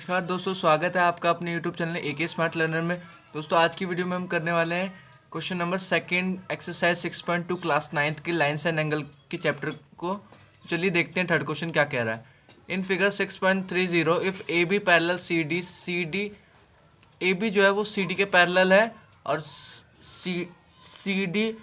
नमस्कार दोस्तों, स्वागत है आपका अपने YouTube channel AK smart learner में। दोस्तों आज की वीडियो में हम करने वाले हैं question number second exercise 6.2 class 9th के लाइन्स एंड एंगल के चैप्टर को। चलिए देखते हैं थर्ड क्वेश्चन क्या कह रहा है। In figure 6.30 if AB parallel CD AB जो है वो CD के पैरेलल है और CD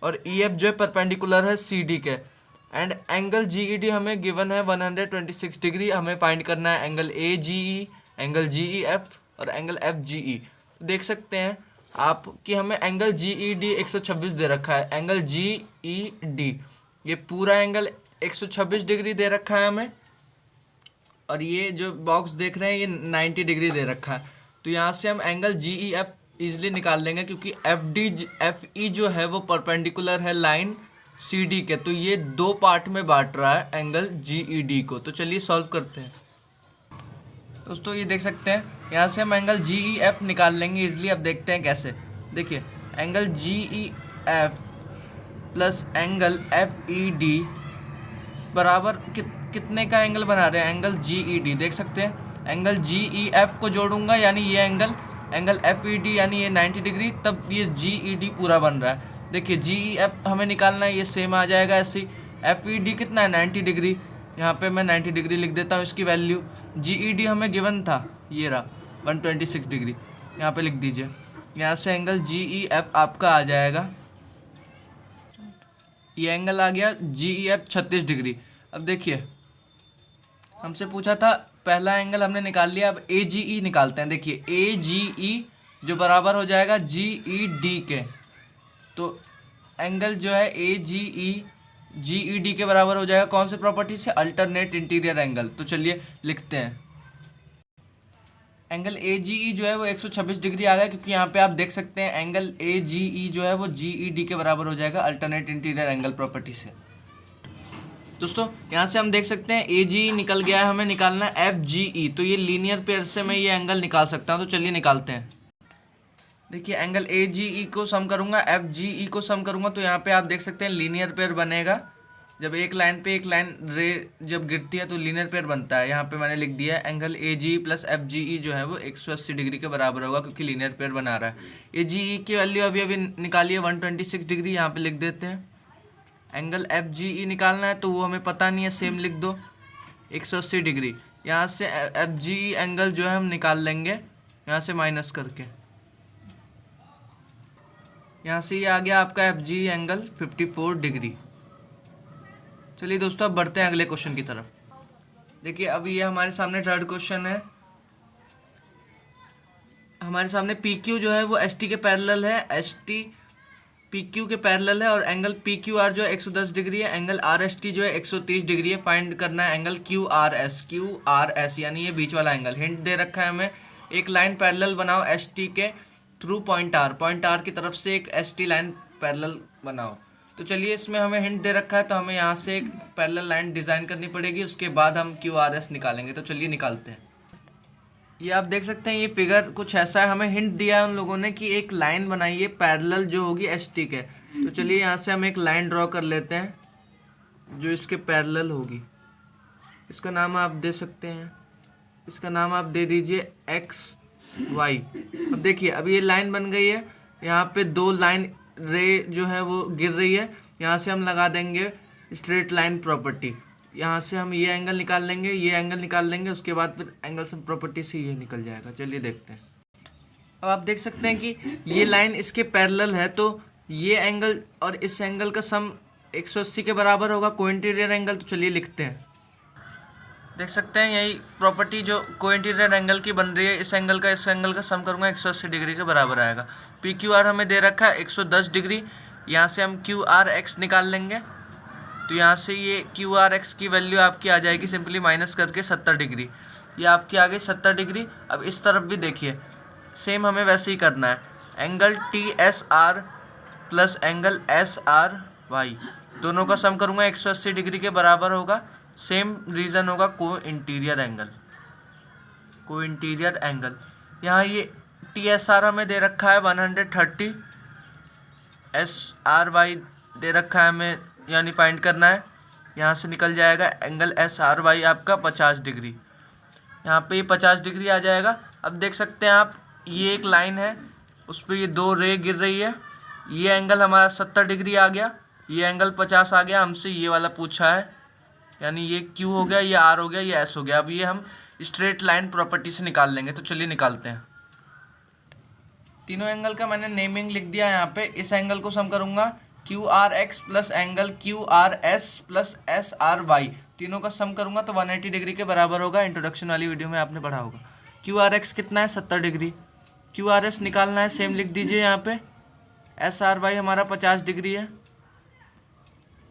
और EF जो है परपेंडिकुलर है CD के। एंड एंगल GED हमें गिवन है 126 डिग्री। हमें फाइंड करना है एंगल AGE, एंगल GEF और एंगल FGE। तो देख सकते हैं आप कि हमें एंगल GED 126 दे रखा है। एंगल GED ये पूरा एंगल 126 डिग्री दे रखा है हमें, और ये जो बॉक्स देख रहे हैं ये 90 डिग्री दे रखा है। तो यहाँ से हम एंगल GEF इजीली निकाल लेंगे, क्योंकि FE जो है वो परपेंडिकुलर है लाइन CD के। तो ये दो पार्ट में बांट रहा है एंगल GED को। तो चलिए सॉल्व करते हैं। दोस्तों ये देख सकते हैं यहाँ से हम एंगल GEF निकाल लेंगे इजीली। अब देखते हैं कैसे। देखिए angle GEF plus angle FED बराबर कितने का एंगल बना रहे हैं? Angle GED। देख सकते हैं एंगल GEF को जोड़ूंगा यानी ये एंगल FED यानी ये 90 डिग्री, तब ये GED पूरा बन रहा है। देखिए GEF हमें निकालना है, ये सेम आ जाएगा ऐसे ही। FED कितना है? 90 डिग्री। यहाँ पे मैं 90 डिग्री लिख देता हूँ इसकी वैल्यू। GED हमें गिवन था, ये रहा 126 डिग्री, यहाँ पे लिख दीजिए। यहाँ से एंगल GEF आपका आ जाएगा, ये एंगल आ गया GEF 36 डिग्री। अब देखिए हमसे पूछा था पहला एंगल हमने निकाल लिया, अब AGE निकालते हैं। देखिए AGE जो बराबर हो जाएगा GED के। तो एंगल जो है AGE GED के बराबर हो जाएगा कौन से प्रॉपर्टी से? Alternate interior angle. तो चलिए लिखते हैं। एंगल AGE जो है वो 126 डिग्री आ गया, क्योंकि यहाँ पे आप देख सकते हैं एंगल AGE जो है वो GED के बराबर हो जाएगा अल्टरनेट इंटीरियर एंगल प्रॉपर्टी से। दोस्तों यहाँ से हम देख सकते हैं AGE निकल गया है, हमें निकालना है FGE। तो ये लीनियर पेयर से मैं ये एंगल निकाल सकता हूँ। तो चलिए निकालते हैं। देखिए एंगल AGE को सम करूँगा, FGE को सम करूँगा, तो यहाँ पे आप देख सकते हैं लीनियर पेयर बनेगा। जब एक लाइन पे एक लाइन रे जब गिरती है तो लीनियर पेयर बनता है। यहाँ पे मैंने लिख दिया है एंगल AGE प्लस FGE जो है वो 180 डिग्री के बराबर होगा, क्योंकि लीनियर पेयर बना रहा है। AGE की वैल्यू अभी निकाली है 126 डिग्री, यहाँ पे लिख देते हैं। एंगल FGE निकालना है तो वो हमें पता नहीं है, सेम लिख दो 180 डिग्री। यहाँ से FGE एंगल जो है हम निकाल लेंगे यहाँ से माइनस करके। यहाँ से ये आ गया आपका FGE एंगल 54 डिग्री। चलिए दोस्तों अब बढ़ते हैं अगले क्वेश्चन की तरफ। देखिए अब ये हमारे सामने थर्ड क्वेश्चन है। हमारे सामने PQ जो है वो ST के पैरेलल है, ST PQ के पैरेलल है, और एंगल PQR जो है 110 डिग्री है। एंगल RST जो है 130 डिग्री है। फाइंड करना है एंगल QRS यानी ये बीच वाला एंगल। हिंट दे रखा है हमें, एक लाइन पैरेलल बनाओ ST के थ्रू पॉइंट R की तरफ से एक ST लाइन पैरेलल बनाओ। तो चलिए इसमें हमें हिंट दे रखा है, तो हमें यहाँ से एक पैरेलल लाइन डिज़ाइन करनी पड़ेगी, उसके बाद हम QRS निकालेंगे। तो चलिए निकालते हैं। ये आप देख सकते हैं ये फिगर कुछ ऐसा है। हमें हिंट दिया है उन लोगों ने कि एक लाइन बनाइए पैरेलल जो होगी ST के। तो चलिए यहाँ से हम एक लाइन ड्रॉ कर लेते हैं जो इसके पैरेलल होगी। इसका नाम आप दे सकते हैं, इसका नाम आप दे दीजिए XY। अब देखिए अब ये लाइन बन गई है, यहाँ पे दो लाइन रे जो है वो गिर रही है। यहाँ से हम लगा देंगे स्ट्रेट लाइन प्रॉपर्टी। यहाँ से हम ये एंगल निकाल लेंगे, ये एंगल निकाल लेंगे, उसके बाद फिर एंगल सम प्रॉपर्टी से ये निकल जाएगा। चलिए देखते हैं। अब आप देख सकते हैं कि ये लाइन इसके पैरेलल है, तो ये एंगल और इस एंगल का सम 180 के बराबर होगा, कोइंटीरियर एंगल। तो चलिए लिखते हैं। देख सकते हैं यही प्रॉपर्टी जो कोइंटीरियर एंगल की बन रही है, इस एंगल का सम करूँगा 180 डिग्री के बराबर आएगा। PQR हमें दे रखा है 110 डिग्री। यहाँ से हम QRX निकाल लेंगे, तो यहाँ से ये QRX की वैल्यू आपकी आ जाएगी सिंपली माइनस करके 70 डिग्री। ये आपकी आ गई 70 डिग्री। अब इस तरफ भी देखिए सेम हमें वैसे ही करना है। Angle TSR plus angle SRY दोनों का सम करूँगा 180 डिग्री के बराबर होगा। सेम रीज़न होगा कोइंटीरियर एंगल। यहाँ ये TSR हमें दे रखा है 130, SRY दे रखा है हमें, यानी फाइंड करना है। यहाँ से निकल जाएगा एंगल SRY आपका 50 डिग्री। यहाँ पे ये 50 डिग्री आ जाएगा। अब देख सकते हैं आप, ये एक लाइन है, उस पर ये 2 रे गिर रही है। ये एंगल हमारा 70 डिग्री आ गया, ये एंगल 50 आ गया। हमसे ये वाला पूछा है, यानी ये Q हो गया, ये R हो गया, ये S हो गया। अब ये हम स्ट्रेट लाइन प्रॉपर्टी से निकाल लेंगे, तो चलिए निकालते हैं। तीनों एंगल का मैंने नेमिंग लिख दिया यहाँ पे। इस एंगल को सम करूँगा QRX plus angle QRS plus SRY, तीनों का सम करूँगा तो 180 डिग्री के बराबर होगा। इंट्रोडक्शन वाली वीडियो में आपने पढ़ा होगा। QRX कितना है? 70 डिग्री। QRS निकालना है, सेम लिख दीजिए यहाँ पे। SRY हमारा 50 डिग्री है,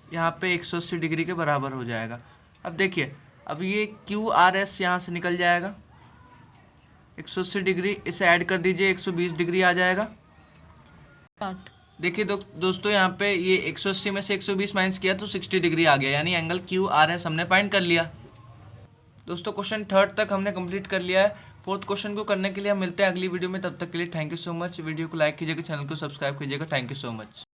यहाँ पे 180 डिग्री के बराबर हो जाएगा। अब देखिए, अब ये QRS यहाँ से निकल जाएगा 180 डिग्री, इसे ऐड कर दीजिए 120 डिग्री आ जाएगा। देखिए दोस्तों, यहाँ पे ये 180 में से 120 माइनस किया तो 60 डिग्री आ गया, यानी एंगल QRS हमने फाइंड कर लिया। दोस्तों क्वेश्चन 3 तक हमने कंप्लीट कर लिया है। 4th क्वेश्चन को करने के लिए हम मिलते हैं अगली वीडियो में। तब तक के लिए thank you so much. Video को लाइक कीजिएगा, चैनल को सब्सक्राइब कीजिएगा। Thank you so much.